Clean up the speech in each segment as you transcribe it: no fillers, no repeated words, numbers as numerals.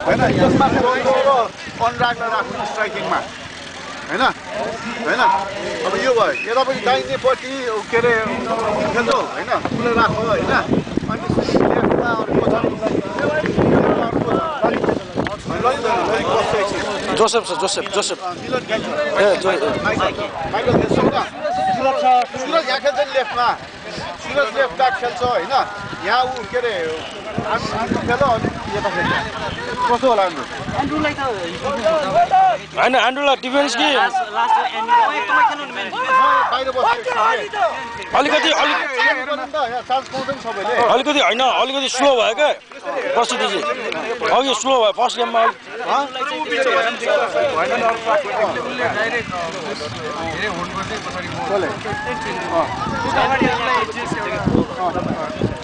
हैन यसमा अनुरागलाई राख्नु स्ट्राइकिङमा हैन हैन अब यो भयो यतापट्टि दाहिनेपट्टि के अरे खेल्छौ हैन उसले राख्यो हैन अनि लेफ्टमा पछाडि जोसेफ छ जोसेफ ए माइकल खेल्छौ सुरज यहाँ खेल्छ नि लेफ्टमा सुरज लेफ्ट ब्याक खेल्छ हैन यहाँ ऊ के अरे आन्ड्रु खेल अनि यता खेल्छ कस्तो होला एन्ड्रुलाई त हैन एन्ड्रुलाई डिफेन्स कि लास्ट एन्ड्रुलाई तपाईँ खेल्नु नि बाहिर बस्छ अलिकति चान्स पाउँदैन सबैले अलिकति हैन अलिकति स्लो भयो क्या प्रस्तुति चाहिँ अघि स्लो भयो फर्स्ट गेममा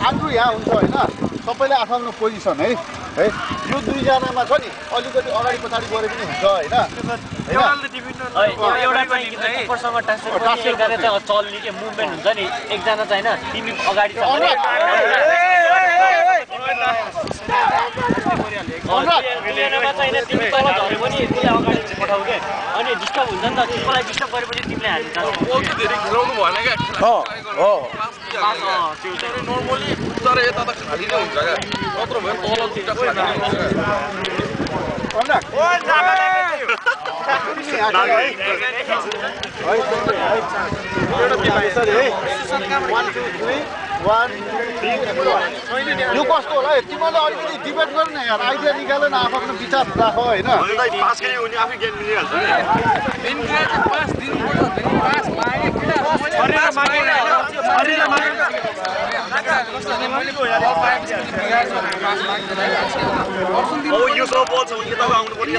आन्ड्रु यहाँ हुन्छ होइन सबैले आफ्नो पोजिसन है यो दुईजनामा छ नि अलिकति अगाडि पछाडि गरे पनि हुन्छ होइन एउटा चाहिँ किपरसँग टास्क गरेर चाहिँ चल्ने के मुभमेन्ट हुन्छ नि एकजना चाहिँ हैन तिमी अगाडि छ भने मिलेनमा चाहिँ तिमी तल झरे पनि त्यसले अगाडि पठाउ के अनि डिस्टर्ब हुन्छ नि त तिमीलाई डिस्टर्ब गरेपछि तिमीले हाल्नु बहुत धेरै खेलाउनु भएन क्या त्यो चाहिँ नर्मली तर यता त खाली नै हुन्छ क्या नत्र भयो तल दुईटा यो कस्तो होला तिमीले अलिकति डिबेट गर न यार आइडिया निकाल न आफ्नो विचार राख होइन पास गरे उनी आफै गेम मिलिहाल्छ यो सब बल छ उनले तपाईँ आउनु पर्ने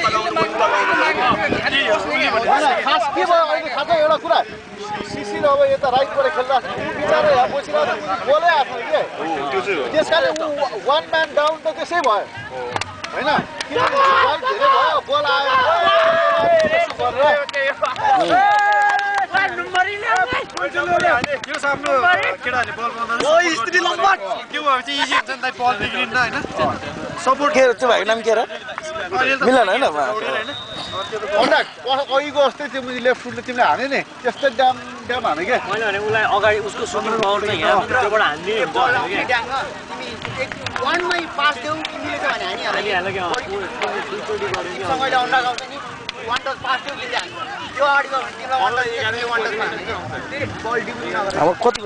खास के भयो अहिले थाहा छ एउटा कुरा सिसी अब यता राइटबाट खेल्दा बिचरा यहाँ बसिरहेको बोलै आएको के त्यस कारण वान म्यान डाउन त त्यसै भयो होइन किनभने राइट धेरै भयो बल आयो यो साम्रो केटाहरूले बल पाउँदा स्थिति लम्बट के भयो चाहिँ इजी हुन्छ नि त बल बिग्रिन्न हैन सपोर्ट के त्यो भाइको नाम के र मिलन हैन अघिको जस्तै तिमीले लेफ्ट फुटले तिमीले हाने नि त्यस्तै ड्याम हाने क्या मैले भने उसलाई अगाडि उसको सुटिङ पावर चाहिँ यहाँबाट हान्ने वानमै पास देऊ तिमीले त भने हानिहाल्यो क्या सँगैले अन्डा गाउँछ नि वान टच पास देऊ तिमीले हान्छ त्यो अगाडि तिमीलाई वान टच हान्ने बल डिब्री नगर अब कति